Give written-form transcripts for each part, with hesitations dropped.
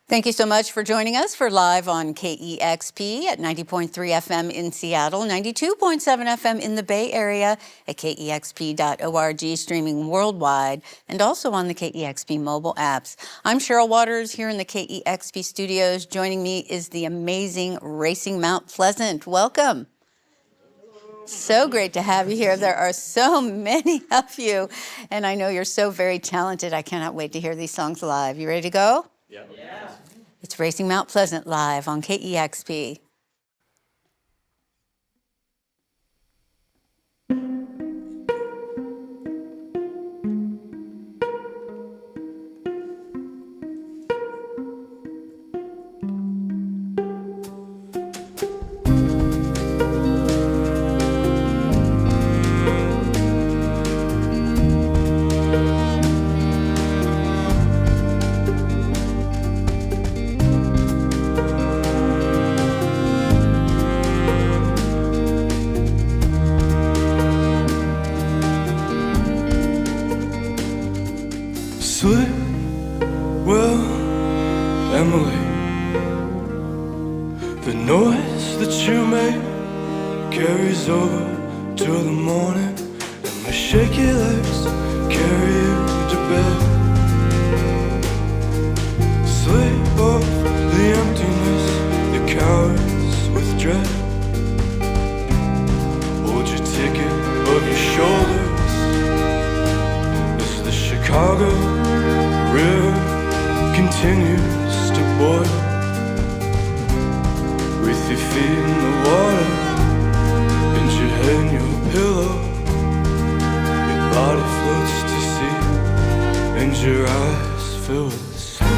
Thank you so much for joining us for Live on KEXP at 90.3 FM in Seattle, 92.7 FM in the Bay Area, at KEXP.org, streaming worldwide, and also on the KEXP mobile apps. I'm Cheryl Waters here in the KEXP studios. Joining me is the amazing Racing Mount Pleasant. Welcome. So great to have you here. There are so many of you, and I know you're so very talented. I cannot wait to hear these songs live. You ready to go? Yeah. It's Racing Mount Pleasant live on KEXP. Sleep well, Emily. The noise that you make carries over till the morning, and my shaky legs carry you to bed. Sleep off the emptiness that cowers with dread. Hold your ticket above your shoulders as the Chicago river continues to boil. With your feet in the water and your head in your pillow, your body floats to sea and your eyes fill with sleep.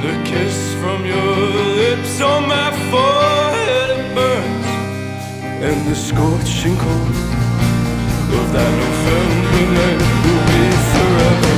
the kiss from your lips on my forehead, it burns. And the scorching cold of that November night will be forever.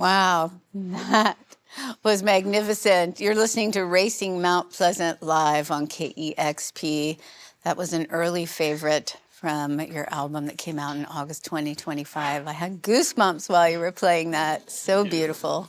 Wow, that was magnificent. You're listening to Racing Mount Pleasant live on KEXP. That was an early favorite from your album that came out in August 2025. I had goosebumps while you were playing that. So beautiful.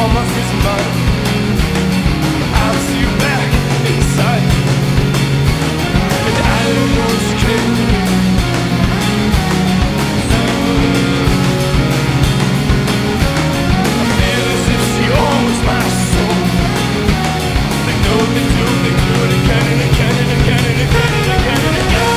on my face and mind. I'll see you back inside, and I don't know what you can. I feel as if she owns my soul. They know what they do, they do it again and again and again and again and again and again.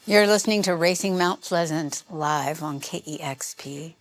You're listening to Racing Mount Pleasant live on KEXP.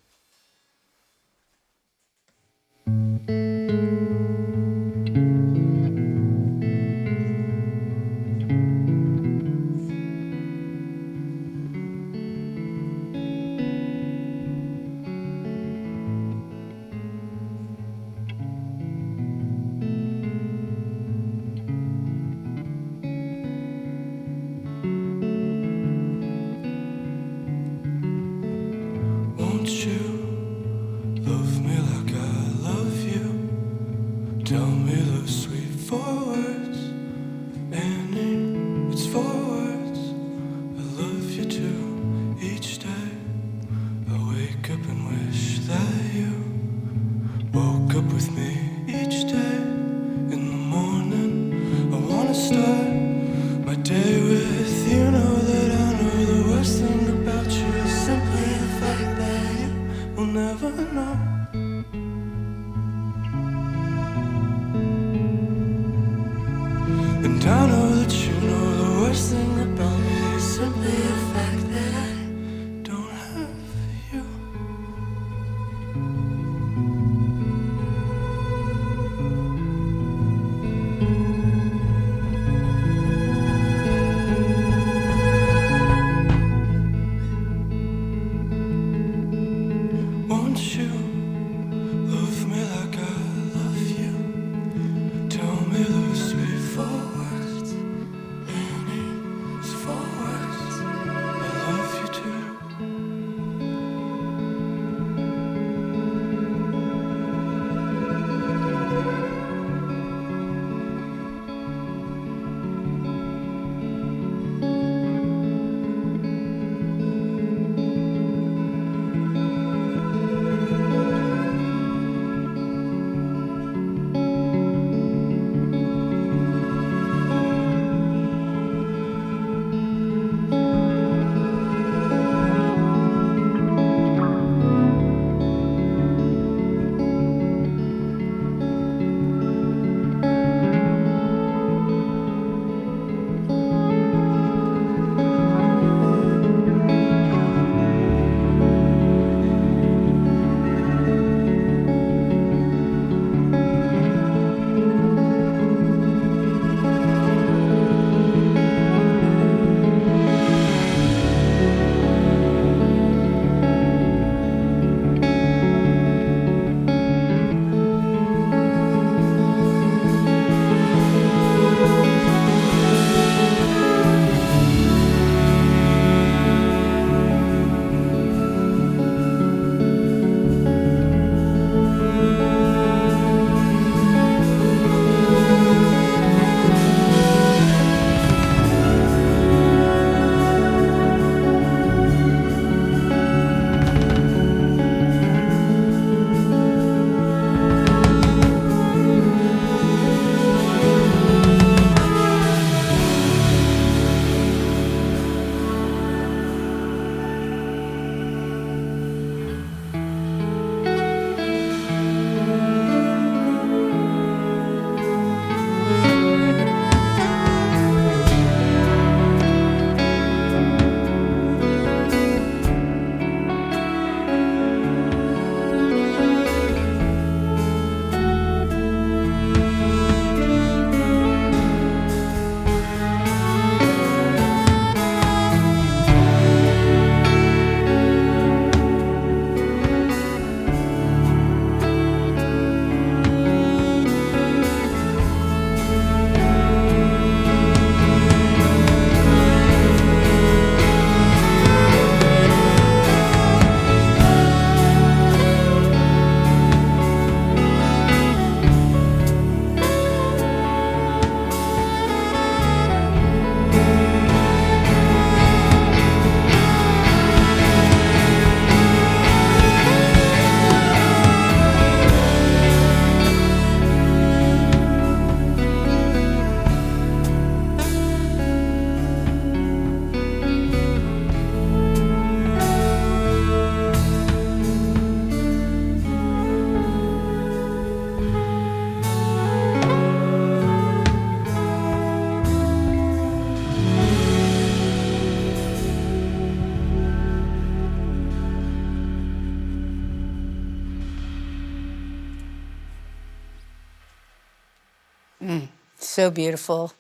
So beautiful.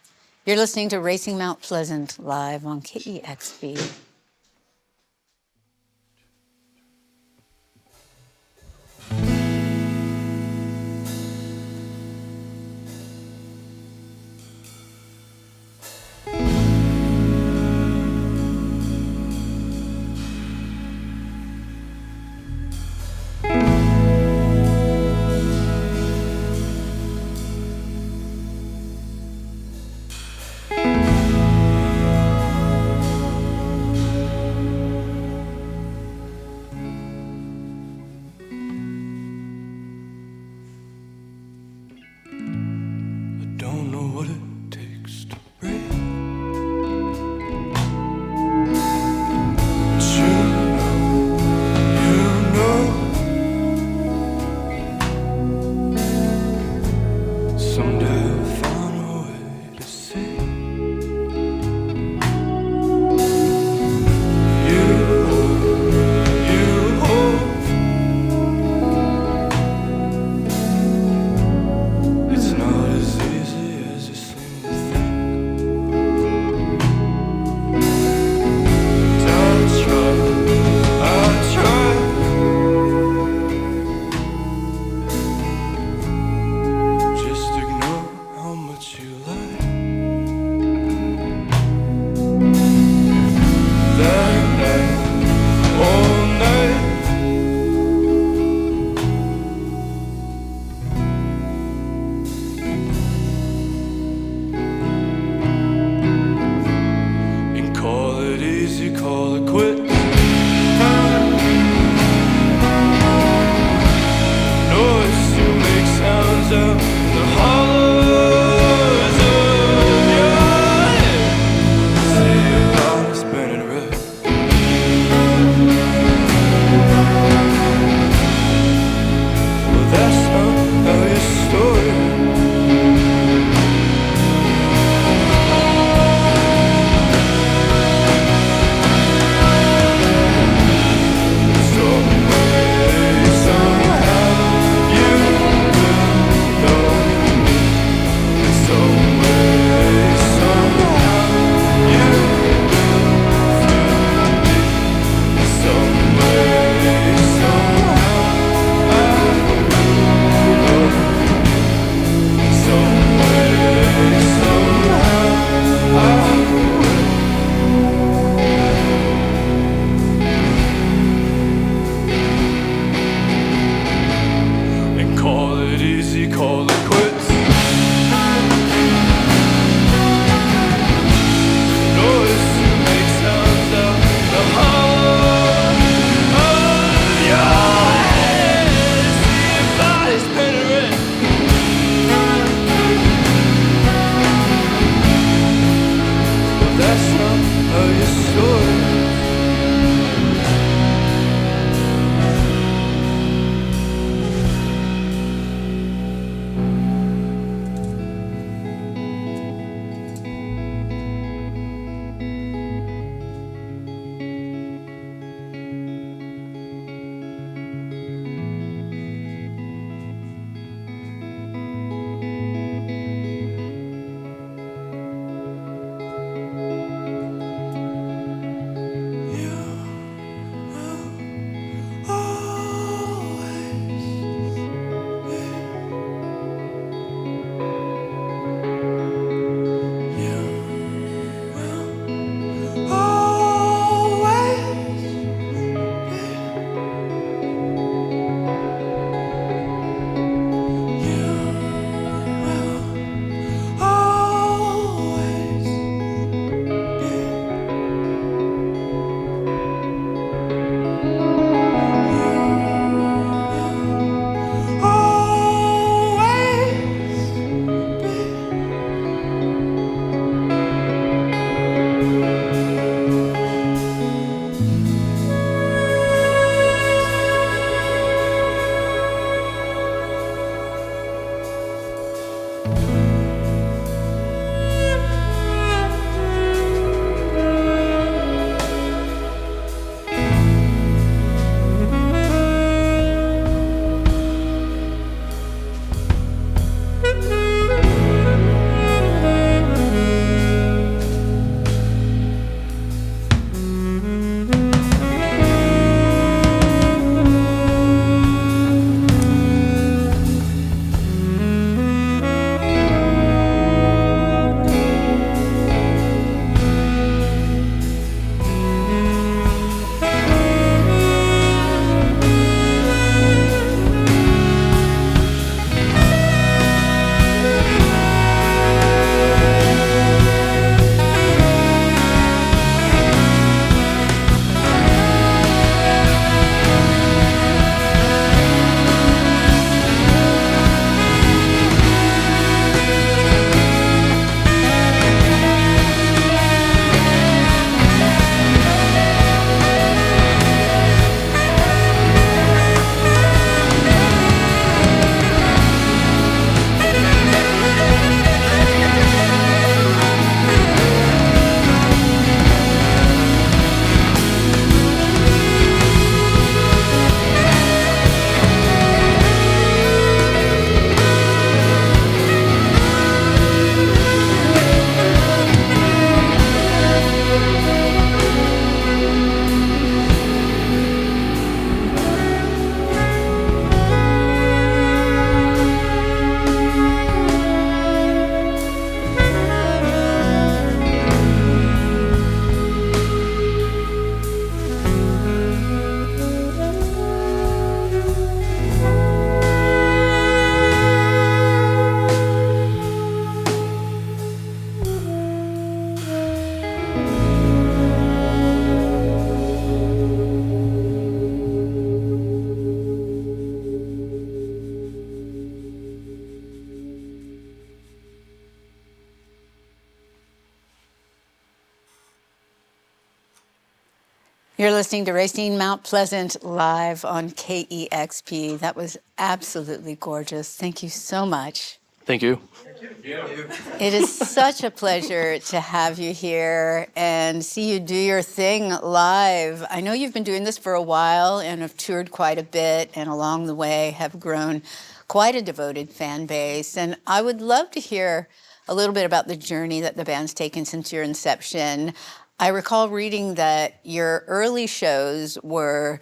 You're listening to Racing Mount Pleasant live on KEXP. You're listening to Racine Mount Pleasant live on KEXP. That was absolutely gorgeous. Thank you so much. Thank you. It is such a pleasure to have you here and see you do your thing live. I know you've been doing this for a while and have toured quite a bit, and along the way have grown quite a devoted fan base. And I would love to hear a little bit about the journey that the band's taken since your inception. I recall reading that your early shows were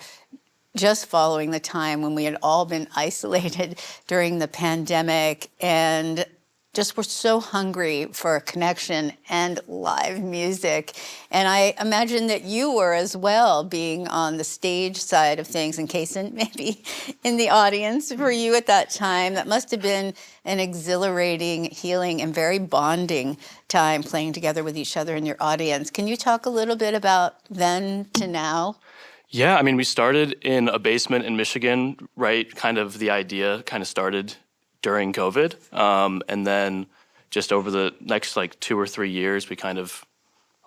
just following the time when we had all been isolated during the pandemic and just were so hungry for a connection and live music. And I imagine that you were as well, being on the stage side of things, and Kaysen maybe in the audience for you at that time. That must have been an exhilarating, healing, and very bonding time playing together with each other in your audience. Can you talk a little bit about then to now? Yeah, I mean, we started in a basement in Michigan, right? Kind of the idea kind of started during COVID. And then just over the next 2 or 3 years, we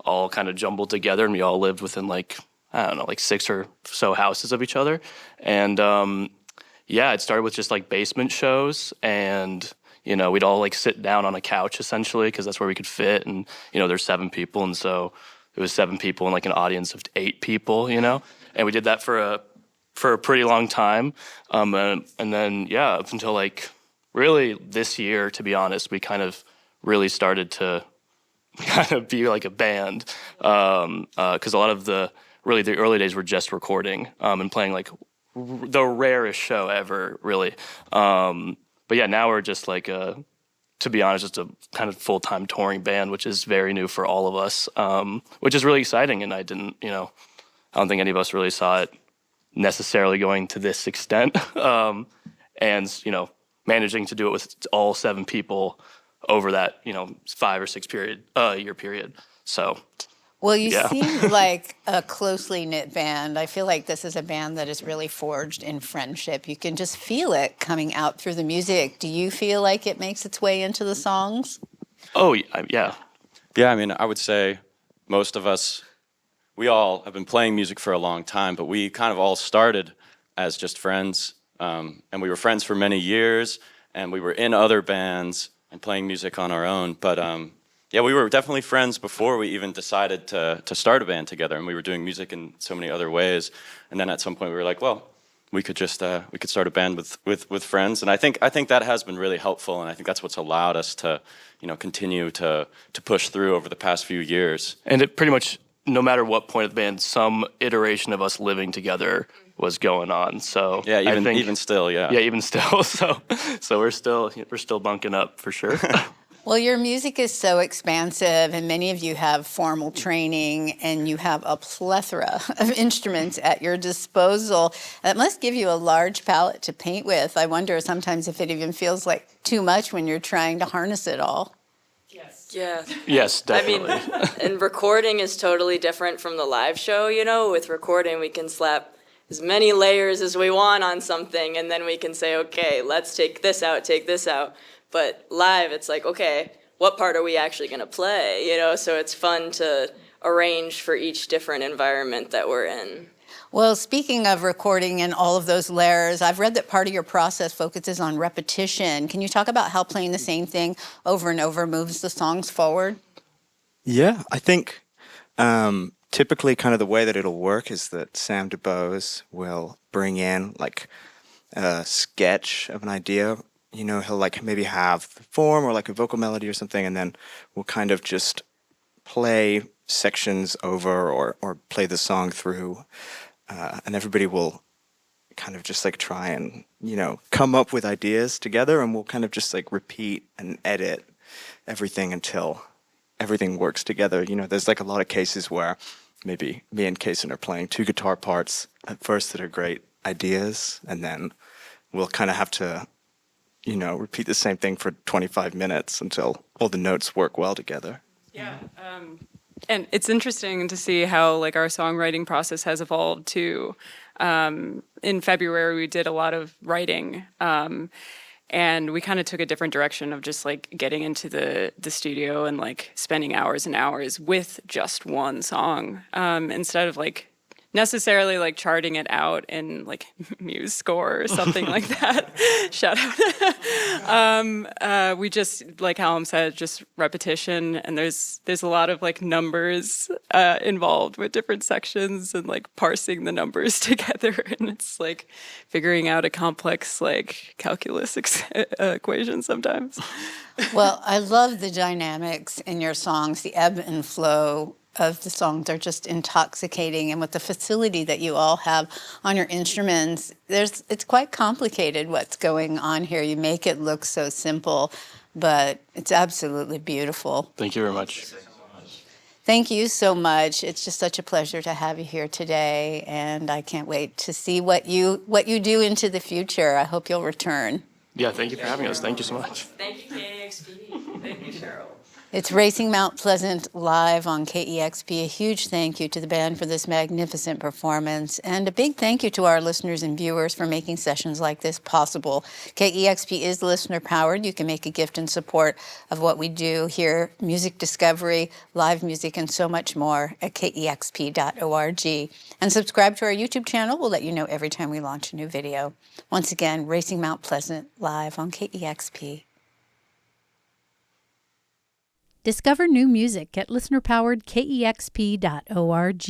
all jumbled together, and we all lived within 6 or so houses of each other. And it started with just basement shows, and we'd all sit down on a couch essentially, because that's where we could fit. And there's 7 people, and so it was 7 people in an audience of 8 people, and we did that for a pretty long time. And then up until really this year, to be honest, we really started to be like a band, because a lot of the early days were just recording and playing the rarest show ever, really. But yeah, now we're just to be honest, just a kind of full-time touring band, which is very new for all of us, which is really exciting. And I don't think any of us really saw it necessarily going to this extent. And managing to do it with all 7 people over that 5 or 6 year period. So well, you seem like a closely knit band. I feel like this is a band that is really forged in friendship. You can just feel it coming out through the music. Do you feel like it makes its way into the songs? Oh yeah. Yeah, I mean, I would say most of us, we all have been playing music for a long time, but we kind of all started as just friends. And we were friends for many years, and we were in other bands and playing music on our own. But we were definitely friends before we even decided to start a band together. And we were doing music in so many other ways. And then at some point we were like, well, we could just we could start a band with friends. And I think that has been really helpful. And I think that's what's allowed us to continue to push through over the past few years. And it pretty much, no matter what point of the band, some iteration of us living together was going on. So yeah, even still. So we're still bunking up for sure. Well, your music is so expansive, and many of you have formal training, and you have a plethora of instruments at your disposal. That must give you a large palette to paint with. I wonder sometimes if it even feels like too much when you're trying to harness it all. Yeah. Yes, definitely. I mean, and recording is totally different from the live show, With recording, we can slap as many layers as we want on something, and then we can say, okay, let's take this out. But live, it's like, okay, what part are we actually going to play, So it's fun to arrange for each different environment that we're in. Well, speaking of recording and all of those layers, I've read that part of your process focuses on repetition. Can you talk about how playing the same thing over and over moves the songs forward? Yeah, I think typically kind of the way that it'll work is that Sam DuBose will bring in a sketch of an idea. He'll maybe have the form or a vocal melody or something, and then we'll kind of just play sections over or play the song through. And everybody will kind of just try and, come up with ideas together, and we'll kind of just repeat and edit everything until everything works together. There's a lot of cases where maybe me and Kaysen are playing 2 guitar parts at first that are great ideas, and then we'll kind of have to, repeat the same thing for 25 minutes until all the notes work well together. Yeah. And it's interesting to see how our songwriting process has evolved too. In February, we did a lot of writing, and we kind of took a different direction of just getting into the studio and spending hours and hours with just one song, instead of necessarily like charting it out in like Muse score or something like that. Shout out. We just, like Callum said, just repetition, and there's a lot of like numbers involved with different sections and like parsing the numbers together, and it's like figuring out a complex like calculus equation sometimes. Well, I love the dynamics in your songs, the ebb and flow of the songs are just intoxicating, and with the facility that you all have on your instruments, it's quite complicated what's going on here. You make it look so simple, but it's absolutely beautiful. Thank you very much. Thank you so much. It's just such a pleasure to have you here today, and I can't wait to see what you do into the future. I hope you'll return. Yeah, thank you for having us. Thank you so much. Thank you, KEXP. Thank you, Cheryl. It's Racing Mount Pleasant live on KEXP. A huge thank you to the band for this magnificent performance, and a big thank you to our listeners and viewers for making sessions like this possible. KEXP is listener-powered. You can make a gift in support of what we do here, music discovery, live music, and so much more at kexp.org. And subscribe to our YouTube channel. We'll let you know every time we launch a new video. Once again, Racing Mount Pleasant live on KEXP. Discover new music at listener-powered kexp.org.